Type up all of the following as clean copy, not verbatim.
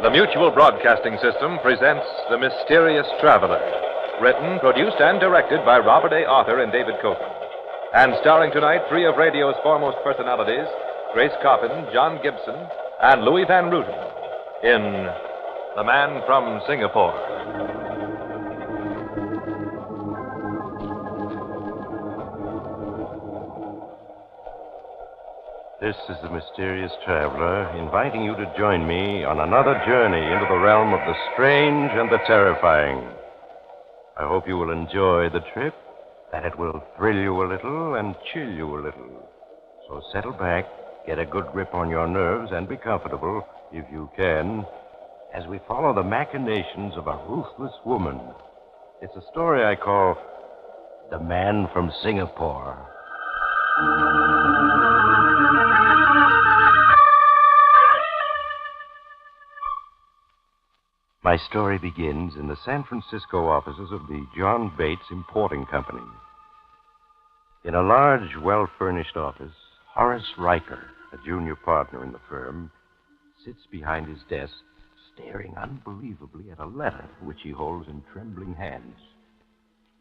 The Mutual Broadcasting System presents The Mysterious Traveler. Written, produced, and directed by Robert A. Arthur and David Copeland. And starring tonight three of radio's foremost personalities, Grace Coppin, John Gibson, and Louis Van Ruten, in The Man from Singapore. This is the Mysterious Traveler, inviting you to join me on another journey into the realm of the strange and the terrifying. I hope you will enjoy the trip, that it will thrill you a little and chill you a little. So settle back, get a good grip on your nerves, and be comfortable, if you can, as we follow the machinations of a ruthless woman. It's a story I call The Man from Singapore. My story begins in the San Francisco offices of the John Bates Importing Company. In a large, well-furnished office, Horace Riker, a junior partner in the firm, sits behind his desk, staring unbelievably at a letter which he holds in trembling hands.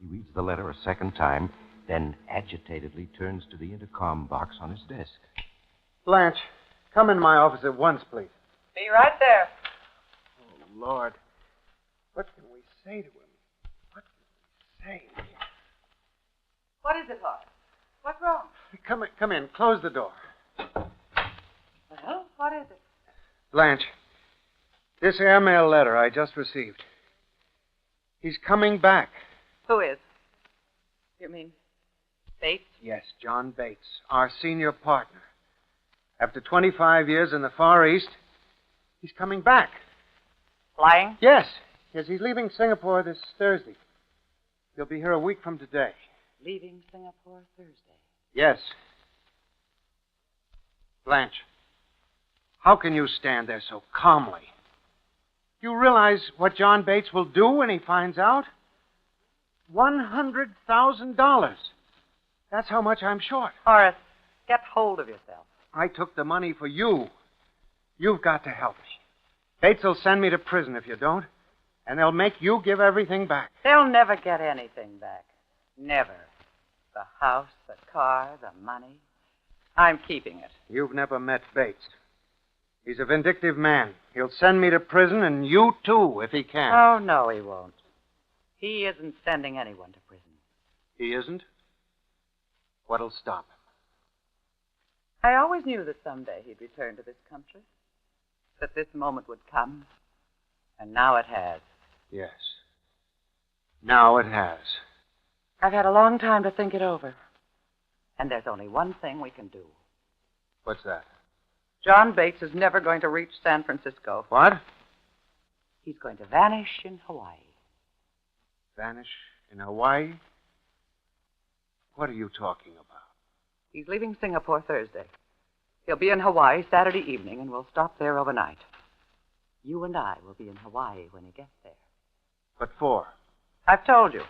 He reads the letter a second time, then agitatedly turns to the intercom box on his desk. Blanche, come in my office at once, please. Be right there. Lord, what can we say to him? What can we say? What is it, Horace? What's wrong? Come in. Close the door. Well, what is it? Blanche, this airmail letter I just received. He's coming back. Who is? You mean Bates? Yes, John Bates, our senior partner. After 25 years in the Far East, he's coming back. Flying? Yes, he's leaving Singapore this Thursday. He'll be here a week from today. Leaving Singapore Thursday. Yes. Blanche, how can you stand there so calmly? You realize what John Bates will do when he finds out? $100,000. That's how much I'm short. Horace, get hold of yourself. I took the money for you. You've got to help me. Bates will send me to prison if you don't, and they'll make you give everything back. They'll never get anything back. Never. The house, the car, the money. I'm keeping it. You've never met Bates. He's a vindictive man. He'll send me to prison, and you too, if he can. Oh, no, he won't. He isn't sending anyone to prison. He isn't? What'll stop him? I always knew that someday he'd return to this country. That this moment would come. And now it has. Yes. Now it has. I've had a long time to think it over. And there's only one thing we can do. What's that? John Bates is never going to reach San Francisco. What? He's going to vanish in Hawaii. Vanish in Hawaii? What are you talking about? He's leaving Singapore Thursday. He'll be in Hawaii Saturday evening, and we'll stop there overnight. You and I will be in Hawaii when he gets there. What for? I've told you.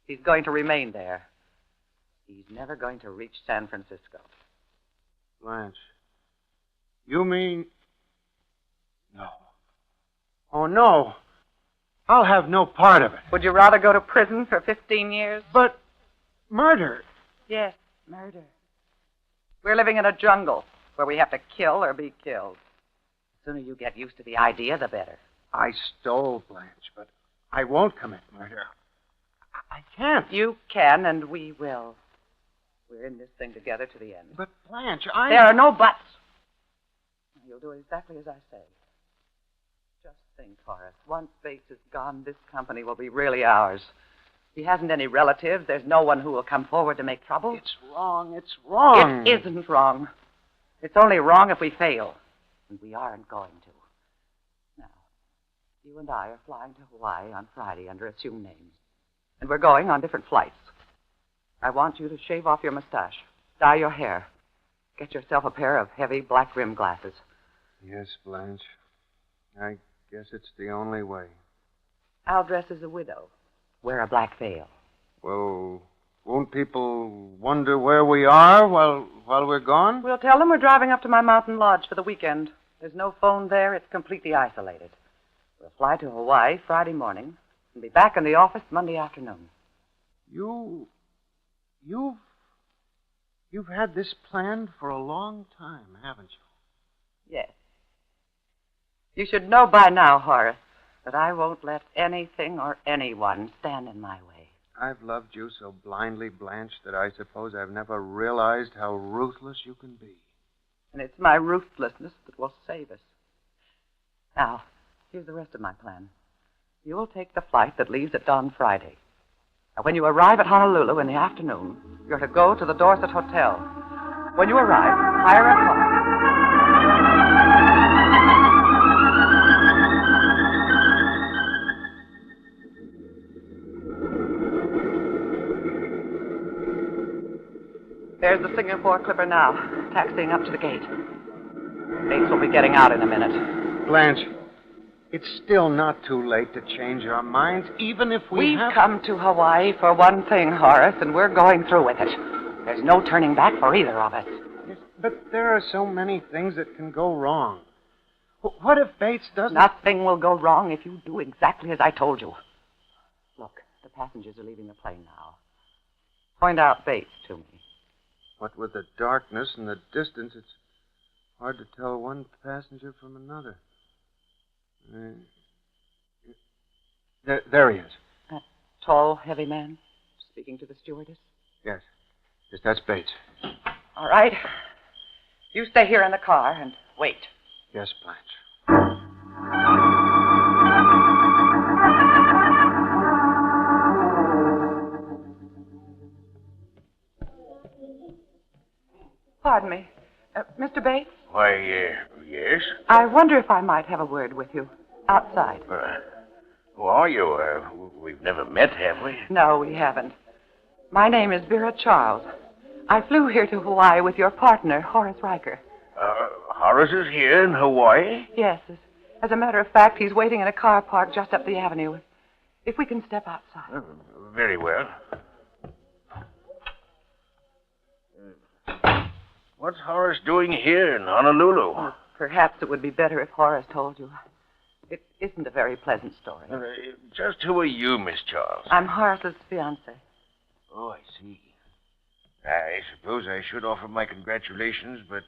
He's going to remain there. He's never going to reach San Francisco. Blanche, you mean... No. Oh, no. I'll have no part of it. Would you rather go to prison for 15 years? But murder... Yes, murder. We're living in a jungle where we have to kill or be killed. The sooner you get used to the idea, the better. I stole, Blanche, but I won't commit murder. I can't. You can, and we will. We're in this thing together to the end. But, Blanche, There are no buts. You'll do exactly as I say. Just think, Horace. Once Bates is gone, this company will be really ours. He hasn't any relatives. There's no one who will come forward to make trouble. It's wrong. It's wrong. It isn't wrong. It's only wrong if we fail. And we aren't going to. Now, you and I are flying to Hawaii on Friday under assumed names. And we're going on different flights. I want you to shave off your mustache, dye your hair, get yourself a pair of heavy black rim glasses. Yes, Blanche. I guess it's the only way. I'll dress as a widow. Wear a black veil. Well, won't people wonder where we are while we're gone? We'll tell them we're driving up to my mountain lodge for the weekend. There's no phone there. It's completely isolated. We'll fly to Hawaii Friday morning and be back in the office Monday afternoon. You've had this planned for a long time, haven't you? Yes. You should know by now, Horace, that I won't let anything or anyone stand in my way. I've loved you so blindly, Blanche, that I suppose I've never realized how ruthless you can be. And it's my ruthlessness that will save us. Now, here's the rest of my plan. You will take the flight that leaves at dawn Friday. Now, when you arrive at Honolulu in the afternoon, you're to go to the Dorset Hotel. When you arrive, hire a car. There's the Singapore Clipper now, taxiing up to the gate. Bates will be getting out in a minute. Blanche, it's still not too late to change our minds, even if We've come to Hawaii for one thing, Horace, and we're going through with it. There's no turning back for either of us. Yes, but there are so many things that can go wrong. What if Bates doesn't... Nothing will go wrong if you do exactly as I told you. Look, the passengers are leaving the plane now. Point out Bates to me. What with the darkness and the distance, it's hard to tell one passenger from another. There he is. That tall, heavy man speaking to the stewardess? Yes. Yes, that's Bates. All right. You stay here in the car and wait. Yes, Blanche. Pardon me. Mr. Bates? Why, yes? I wonder if I might have a word with you. Outside. Who are you? We've never met, have we? No, we haven't. My name is Vera Charles. I flew here to Hawaii with your partner, Horace Riker. Horace is here in Hawaii? Yes. As a matter of fact, he's waiting in a car parked just up the avenue. If we can step outside. Very well. What's Horace doing here in Honolulu? Perhaps it would be better if Horace told you. It isn't a very pleasant story. Just who are you, Miss Charles? I'm Horace's fiancée. Oh, I see. I suppose I should offer my congratulations, but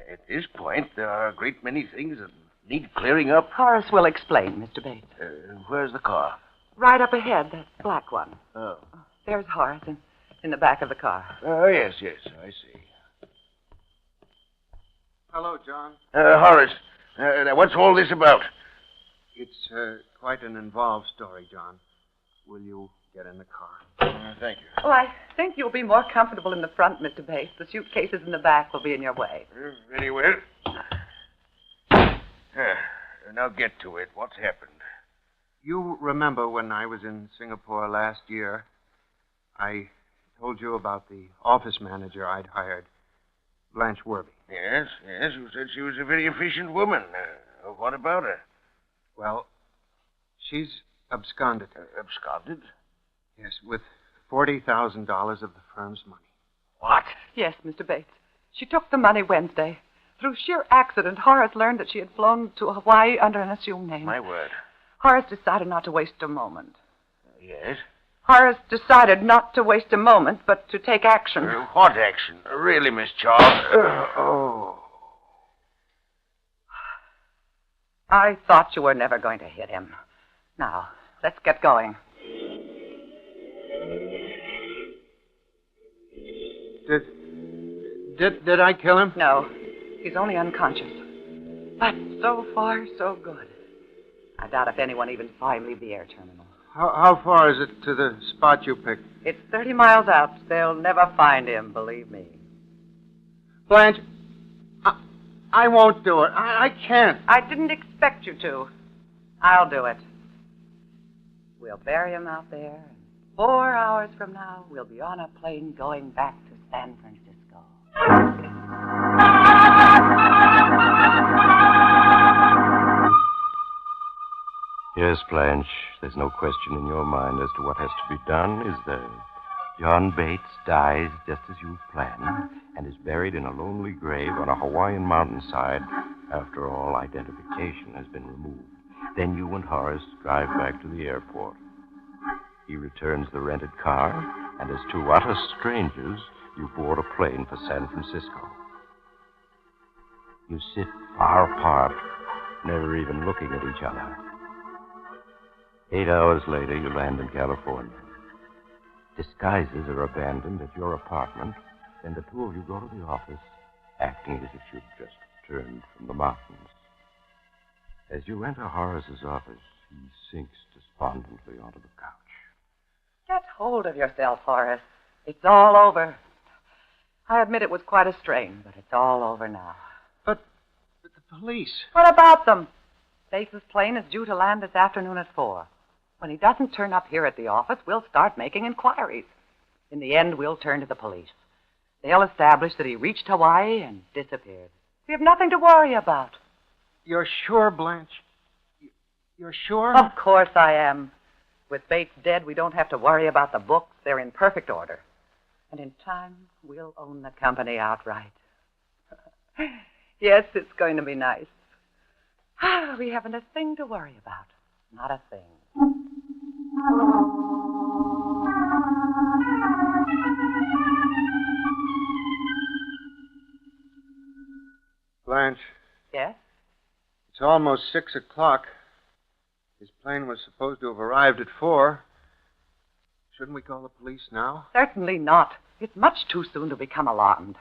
at this point, there are a great many things that need clearing up. Horace will explain, Mr. Bates. Where's the car? Right up ahead, that black one. Oh. There's Horace in the back of the car. Oh, yes, I see. Hello, John. Horace, now what's all this about? It's quite an involved story, John. Will you get in the car? Thank you. Oh, I think you'll be more comfortable in the front, Mr. Bates. The suitcases in the back will be in your way. Very well. Now get to it. What's happened? You remember when I was in Singapore last year, I told you about the office manager I'd hired, Blanche Werby. Yes. You said she was a very efficient woman. What about her? Well, she's absconded. Absconded? Yes, with $40,000 of the firm's money. What? Yes, Mr. Bates. She took the money Wednesday. Through sheer accident, Horace learned that she had flown to Hawaii under an assumed name. My word. Horace decided not to waste a moment. Yes? Horace decided not to waste a moment, but to take action. What action? Really, Miss Charles? I thought you were never going to hit him. Now, let's get going. Did I kill him? No, he's only unconscious. But so far, so good. I doubt if anyone even saw him leave the air terminal. How far is it to the spot you picked? It's 30 miles out. They'll never find him, believe me. Blanche, I won't do it. I can't. I didn't expect you to. I'll do it. We'll bury him out there. 4 hours from now, we'll be on a plane going back to San Francisco. Yes, Blanche, there's no question in your mind as to what has to be done, is there? John Bates dies just as you've planned and is buried in a lonely grave on a Hawaiian mountainside After all, identification has been removed. Then you and Horace drive back to the airport. He returns the rented car, and as two utter strangers, you board a plane for San Francisco. You sit far apart, never even looking at each other. 8 hours later, you land in California. Disguises are abandoned at your apartment, and the two of you go to the office, acting as if you'd just returned from the mountains. As you enter Horace's office, he sinks despondently onto the couch. Get hold of yourself, Horace. It's all over. I admit it was quite a strain, but it's all over now. But the police. What about them? Bates' plane is due to land this afternoon at 4. When he doesn't turn up here at the office, we'll start making inquiries. In the end, we'll turn to the police. They'll establish that he reached Hawaii and disappeared. We have nothing to worry about. You're sure, Blanche? You're sure? Of course I am. With Bates dead, we don't have to worry about the books. They're in perfect order. And in time, we'll own the company outright. Yes, it's going to be nice. We haven't a thing to worry about. Not a thing. Blanche, Yes? it's almost 6 o'clock. His plane was supposed to have arrived at 4. Shouldn't we call the police now? Certainly not. It's much too soon to become alarmed.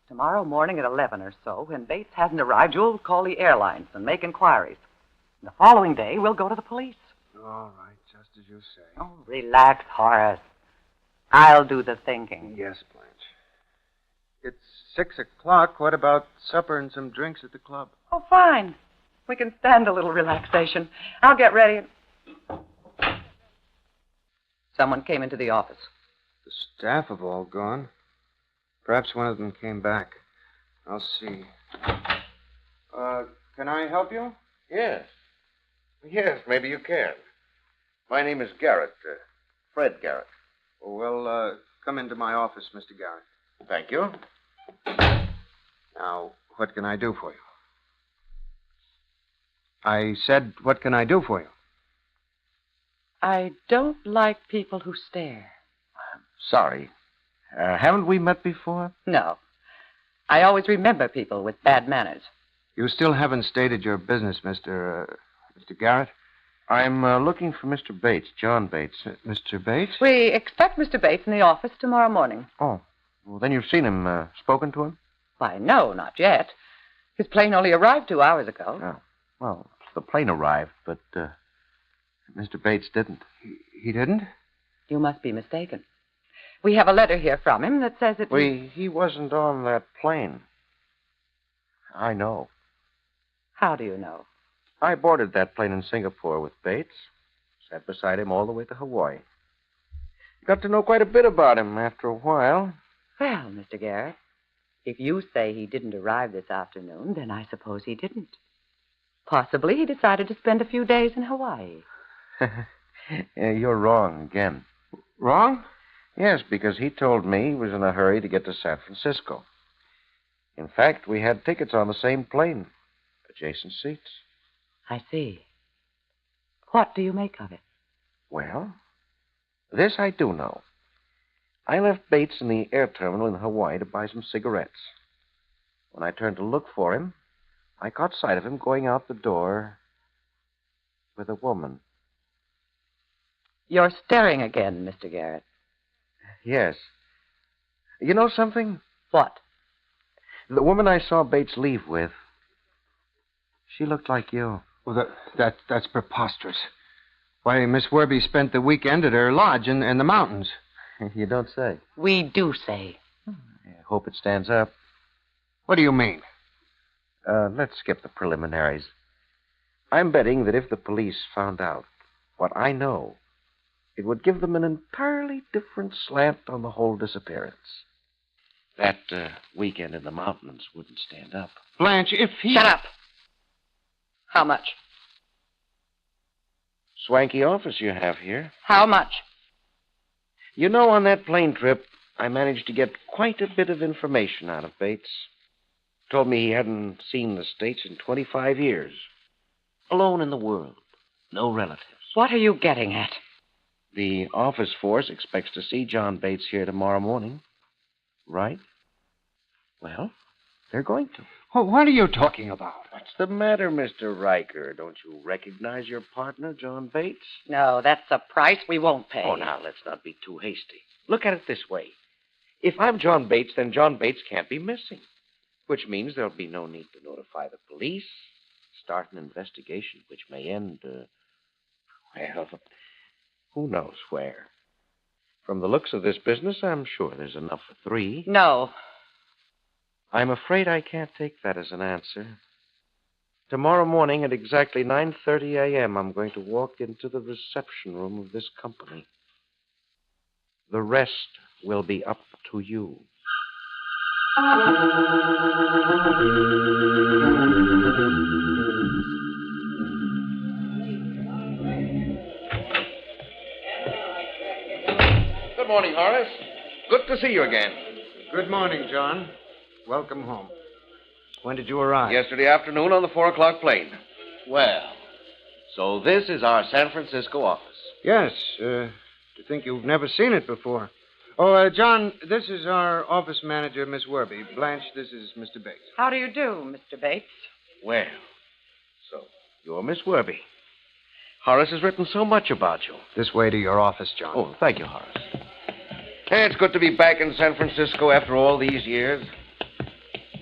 Tomorrow morning at 11 or so, when Bates hasn't arrived, you'll call the airlines and make inquiries. And the following day, we'll go to the police. All right, just as you say. Oh, relax, Horace. I'll do the thinking. Yes, Blanche. It's 6 o'clock. What about supper and some drinks at the club? Oh, fine. We can stand a little relaxation. I'll get ready. Someone came into the office. The staff have all gone. Perhaps one of them came back. I'll see. Can I help you? Yes. Yes, maybe you can. My name is Garrett. Fred Garrett. Well, come into my office, Mr. Garrett. Thank you. Now, what can I do for you? I said, what can I do for you? I don't like people who stare. Sorry. Haven't we met before? No. I always remember people with bad manners. You still haven't stated your business, Mr. Garrett? I'm looking for Mr. Bates, John Bates. Mr. Bates? We expect Mr. Bates in the office tomorrow morning. Oh. Well, then you've seen him, spoken to him? Why, no, not yet. His plane only arrived 2 hours ago. Oh. Well, the plane arrived, but Mr. Bates didn't. He didn't? You must be mistaken. We have a letter here from him that says that... He wasn't on that plane. I know. How do you know? I boarded that plane in Singapore with Bates. Sat beside him all the way to Hawaii. Got to know quite a bit about him after a while. Well, Mr. Garrett, if you say he didn't arrive this afternoon, then I suppose he didn't. Possibly he decided to spend a few days in Hawaii. You're wrong again. Wrong? Yes, because he told me he was in a hurry to get to San Francisco. In fact, we had tickets on the same plane. Adjacent seats. I see. What do you make of it? Well, this I do know. I left Bates in the air terminal in Hawaii to buy some cigarettes. When I turned to look for him, I caught sight of him going out the door with a woman. You're staring again, Mr. Garrett. Yes. You know something? What? The woman I saw Bates leave with, she looked like you. Well, that's preposterous. Why, Miss Werby spent the weekend at her lodge in the mountains. You don't say. We do say. I hope it stands up. What do you mean? Let's skip the preliminaries. I'm betting that if the police found out what I know, it would give them an entirely different slant on the whole disappearance. That weekend in the mountains wouldn't stand up. Blanche, if he... Shut up. How much? Swanky office you have here. How much? You know, on that plane trip, I managed to get quite a bit of information out of Bates. told me he hadn't seen the States in 25 years. Alone in the world. No relatives. What are you getting at? The office force expects to see John Bates here tomorrow morning. Right? Well, they're going to. Oh, what are you talking about? What's the matter, Mr. Riker? Don't you recognize your partner, John Bates? No, that's a price we won't pay. Oh, now, let's not be too hasty. Look at it this way. If I'm John Bates, then John Bates can't be missing. Which means there'll be no need to notify the police, start an investigation, which may end, well, who knows where. From the looks of this business, I'm sure there's enough for 3. No. I'm afraid I can't take that as an answer. Tomorrow morning at exactly 9:30 a.m., I'm going to walk into the reception room of this company. The rest will be up to you. Good morning, Horace. Good to see you again. Good morning, John. Welcome home. When did you arrive? Yesterday afternoon on the 4 o'clock plane. Well, so this is our San Francisco office. Yes. To think you've never seen it before. Oh, John, this is our office manager, Miss Werby. Blanche, this is Mr. Bates. How do you do, Mr. Bates? Well, so you're Miss Werby. Horace has written so much about you. This way to your office, John. Oh, thank you, Horace. Hey, it's good to be back in San Francisco after all these years.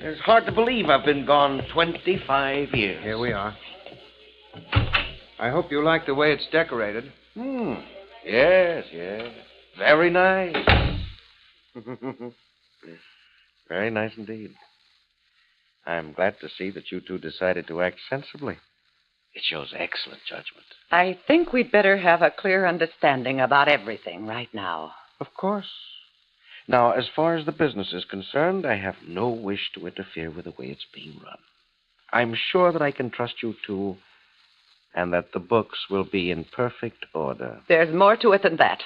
It's hard to believe I've been gone 25 years. Here we are. I hope you like the way it's decorated. Yes. Very nice. Very nice indeed. I'm glad to see that you two decided to act sensibly. It shows excellent judgment. I think we'd better have a clear understanding about everything right now. Of course. Now, as far as the business is concerned, I have no wish to interfere with the way it's being run. I'm sure that I can trust you two, and that the books will be in perfect order. There's more to it than that.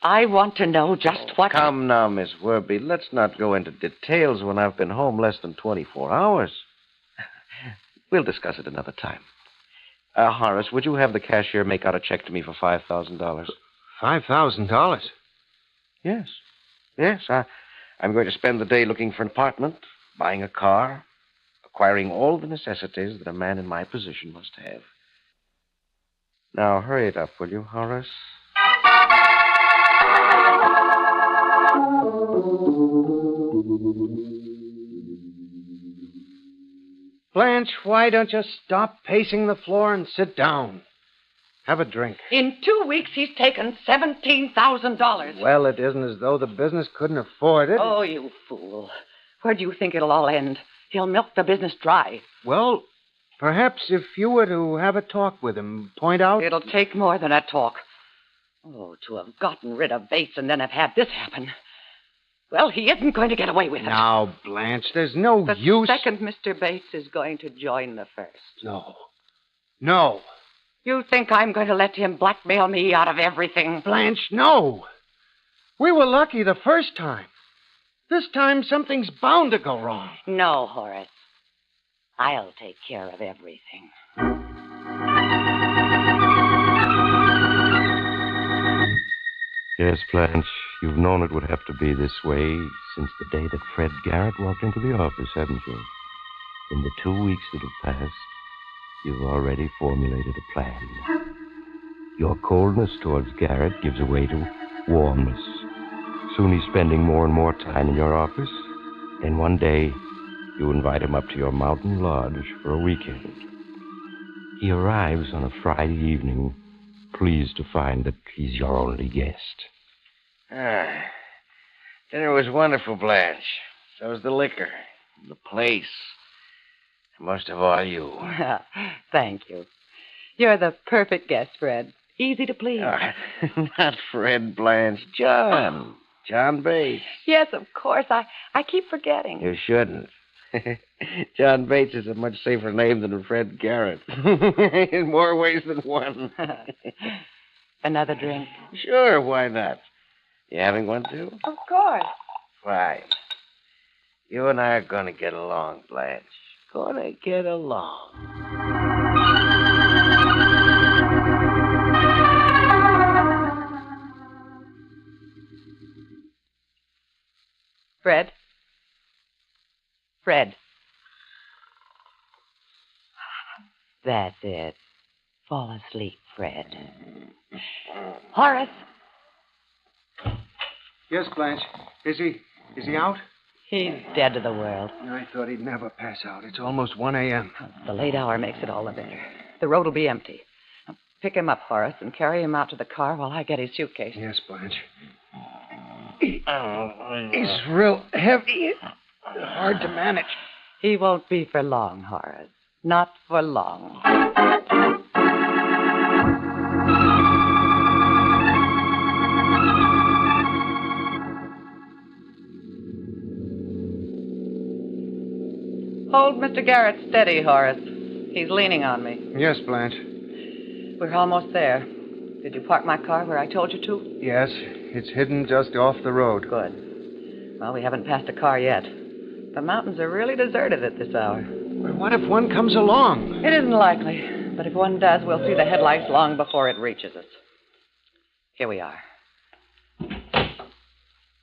I want to know just what... Come now, Miss Werby. Let's not go into details when I've been home less than 24 hours. We'll discuss it another time. Horace, would you have the cashier make out a check to me for $5,000? $5,000? Yes. I'm going to spend the day looking for an apartment, buying a car, acquiring all the necessities that a man in my position must have. Now, hurry it up, will you, Horace? Blanche, why don't you stop pacing the floor and sit down? Have a drink. In 2 weeks, he's taken $17,000. Well, it isn't as though the business couldn't afford it. Oh, you fool. Where do you think it'll all end? He'll milk the business dry. Well, perhaps if you were to have a talk with him, point out... It'll take more than a talk. Oh, to have gotten rid of Bates and then have had this happen. Well, he isn't going to get away with it. Now, Blanche, there's no the use... The second Mr. Bates is going to join the first. No. You think I'm going to let him blackmail me out of everything? Blanche, no. We were lucky the first time. This time, something's bound to go wrong. No, Horace. I'll take care of everything. Yes, Blanche, you've known it would have to be this way since the day that Fred Garrett walked into the office, haven't you? In the 2 weeks that have passed, you've already formulated a plan. Your coldness towards Garrett gives way to warmness. Soon he's spending more and more time in your office. Then one day, you invite him up to your mountain lodge for a weekend. He arrives on a Friday evening, pleased to find that he's your only guest. Dinner was wonderful, Blanche. So was the liquor, the place. Most of all, you. Thank you. You're the perfect guest, Fred. Easy to please. Not Fred, Blanche. John. John Bates. Yes, of course. I keep forgetting. You shouldn't. John Bates is a much safer name than Fred Garrett. In more ways than one. Another drink? Sure, why not? You having one, too? Of course. Fine. You and I are going to get along, Blanche. Gonna get along. Fred? Fred. That's it. Fall asleep, Fred. Horace! Yes, Blanche. Is he out? He's dead to the world. I thought he'd never pass out. It's almost 1 a.m. The late hour makes it all the better. The road will be empty. Now, pick him up, Horace, and carry him out to the car while I get his suitcase. Yes, Blanche. He's real heavy. Hard to manage. He won't be for long, Horace. Not for long. Hold Mr. Garrett steady, Horace. He's leaning on me. Yes, Blanche. We're almost there. Did you park my car where I told you to? Yes, it's hidden just off the road. Good. Well, we haven't passed a car yet. The mountains are really deserted at this hour. But what if one comes along? It isn't likely, but if one does, we'll see the headlights long before it reaches us. Here we are.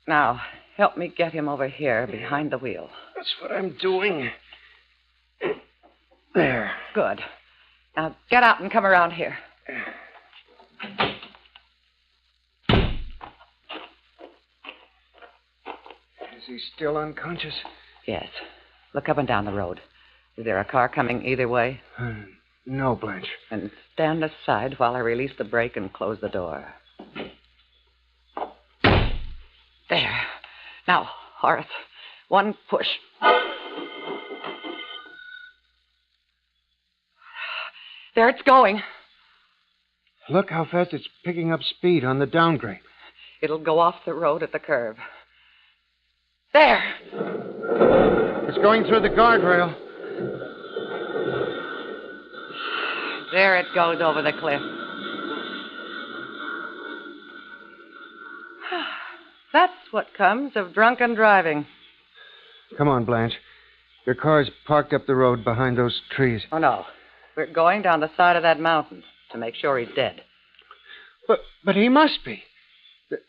Now, help me get him over here behind the wheel. That's what I'm doing. There. Good. Now, get out and come around here. Is he still unconscious? Yes. Look up and down the road. Is there a car coming either way? No, Blanche. And stand aside while I release the brake and close the door. There. Now, Horace, one push. There it's going. Look how fast it's picking up speed on the downgrade. It'll go off the road at the curve. There. It's going through the guardrail. There it goes over the cliff. That's what comes of drunken driving. Come on, Blanche. Your car's parked up the road behind those trees. Oh, no. We're going down the side of that mountain to make sure he's dead. But he must be.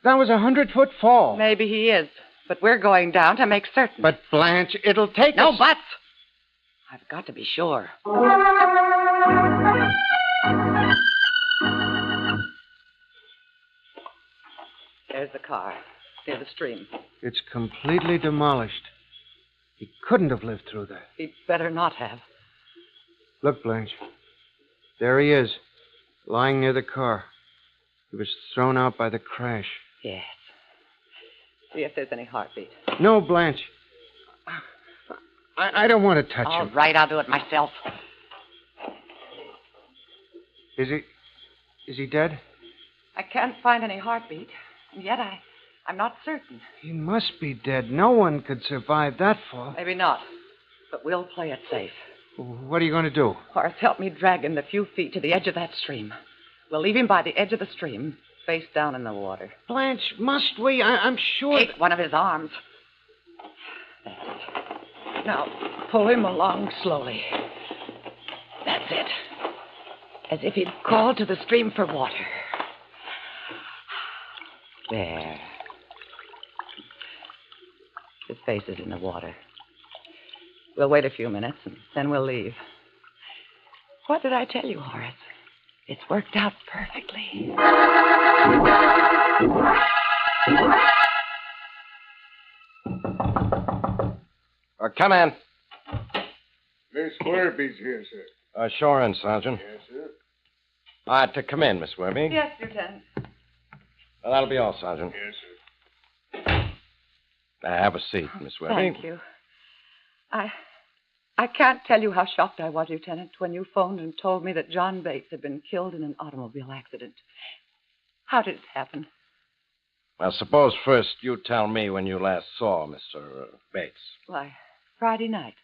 That was a 100-foot fall. Maybe he is, but we're going down to make certain. But, Blanche, it'll take No us... buts! I've got to be sure. There's the car, near the stream. It's completely demolished. He couldn't have lived through that. He'd better not have. Look, Blanche. There he is, lying near the car. He was thrown out by the crash. Yes. See if there's any heartbeat. No, Blanche. I don't want to touch All him. right, I'll do it myself. Is he dead? I can't find any heartbeat, and yet I'm not certain. He must be dead. No one could survive that fall. Maybe not, but we'll play it safe. What are you going to do? Horace, help me drag him the few feet to the edge of that stream. We'll leave him by the edge of the stream, face down in the water. Blanche, must we? I'm sure... Take one of his arms. That's it. Now, pull him along slowly. That's it. As if he'd crawled to the stream for water. There. His face is in the water. We'll wait a few minutes, and then we'll leave. What did I tell you, Horace? It's worked out perfectly. Come in. Miss Werby's here, sir. Sure in, Sergeant. Yes, sir. To come in, Miss Werby. Yes, Lieutenant. That'll be all, Sergeant. Yes, sir. Have a seat, Miss Werby. Thank you. I can't tell you how shocked I was, Lieutenant, when you phoned and told me that John Bates had been killed in an automobile accident. How did it happen? Well, suppose first you tell me when you last saw Mr. Bates. Why, Friday night.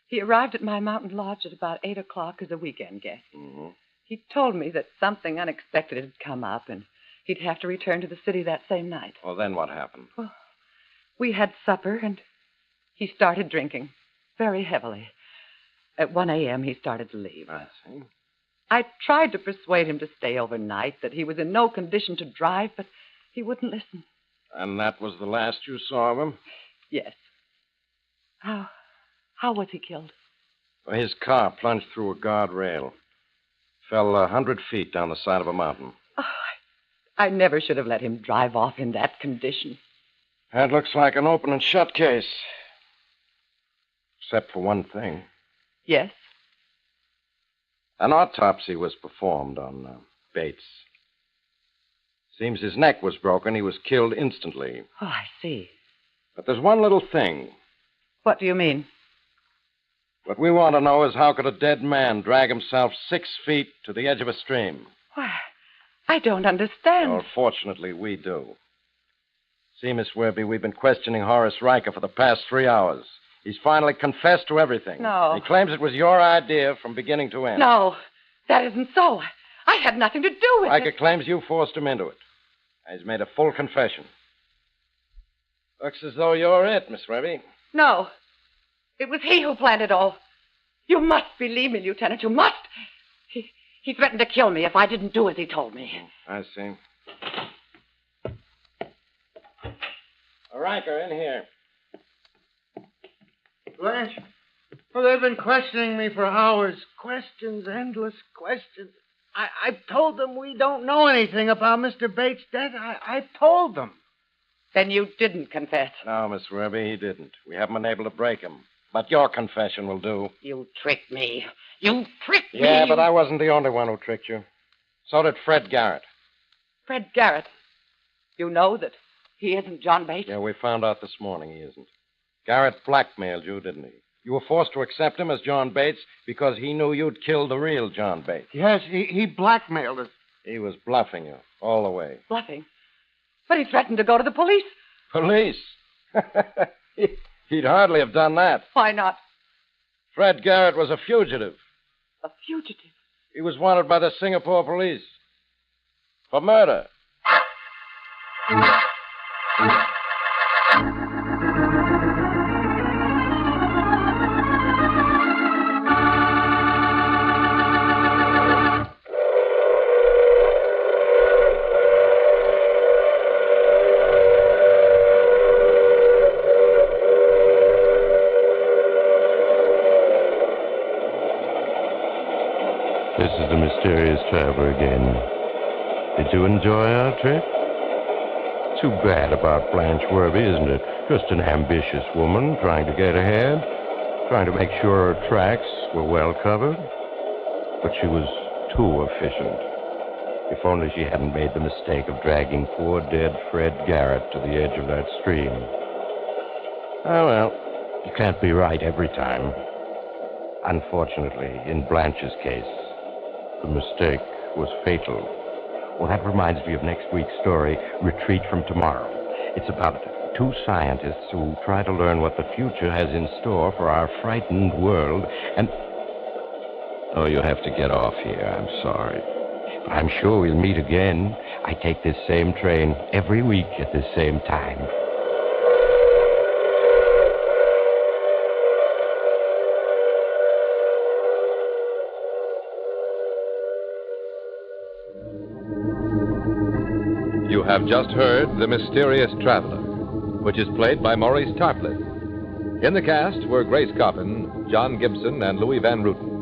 He arrived at my mountain lodge at about 8 o'clock as a weekend guest. Mm-hmm. He told me that something unexpected had come up and he'd have to return to the city that same night. Well, then what happened? Well, we had supper and He started drinking very heavily. At 1 a.m., he started to leave. I see. I tried to persuade him to stay overnight, that he was in no condition to drive, but he wouldn't listen. And that was the last you saw of him? Yes. How was he killed? Well, his car plunged through a guardrail. Fell 100 feet down the side of a mountain. Oh, I never should have let him drive off in that condition. That looks like an open and shut case. Except for one thing. Yes? An autopsy was performed on Bates. Seems his neck was broken. He was killed instantly. Oh, I see. But there's one little thing. What do you mean? What we want to know is how could a dead man drag himself 6 feet to the edge of a stream? Why, I don't understand. Well, fortunately, we do. See, Miss Werby, we've been questioning Horace Riker for the past 3 hours. He's finally confessed to everything. No. He claims it was your idea from beginning to end. No, that isn't so. I had nothing to do with Riker it. claims you forced him into it. He's made a full confession. Looks as though you're it, Miss Werby. No. It was he who planned it all. You must believe me, Lieutenant. You must. He threatened to kill me if I didn't do as he told me. I see. Riker, in here. Blanche? Well, they've been questioning me for hours. Questions, endless questions. I've told them we don't know anything about Mr. Bates' death. I've told them. Then you didn't confess. No, Miss Werby, he didn't. We haven't been able to break him. But your confession will do. You tricked me. You tricked me. Yeah, but I wasn't the only one who tricked you. So did Fred Garrett. Fred Garrett. You know that he isn't John Bates? Yeah, we found out this morning he isn't. Garrett blackmailed you, didn't he? You were forced to accept him as John Bates because he knew you'd killed the real John Bates. Yes, he blackmailed us. He was bluffing you all the way. Bluffing? But he threatened to go to the police. Police? He'd hardly have done that. Why not? Fred Garrett was a fugitive. A fugitive? He was wanted by the Singapore police for murder. This is the mysterious traveler again. Did you enjoy our trip? Too bad about Blanche Werby, isn't it? Just an ambitious woman trying to get ahead, trying to make sure her tracks were well covered. But she was too efficient. If only she hadn't made the mistake of dragging poor dead Fred Garrett to the edge of that stream. Oh, well, you can't be right every time. Unfortunately, in Blanche's case, the mistake was fatal. Well, that reminds me of next week's story, Retreat from Tomorrow. It's about 2 scientists who try to learn what the future has in store for our frightened world, and... Oh, you have to get off here. I'm sorry. But I'm sure we'll meet again. I take this same train every week at this same time. You have just heard The Mysterious Traveler, which is played by Maurice Tarplin. In the cast were Grace Coppin, John Gibson, and Louis Van Ruten.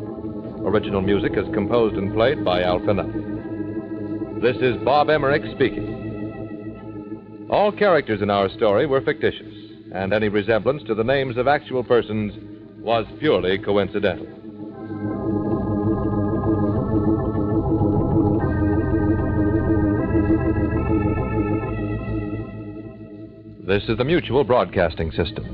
Original music is composed and played by Al Finelli. This is Bob Emmerich speaking. All characters in our story were fictitious, and any resemblance to the names of actual persons was purely coincidental. This is the Mutual Broadcasting System.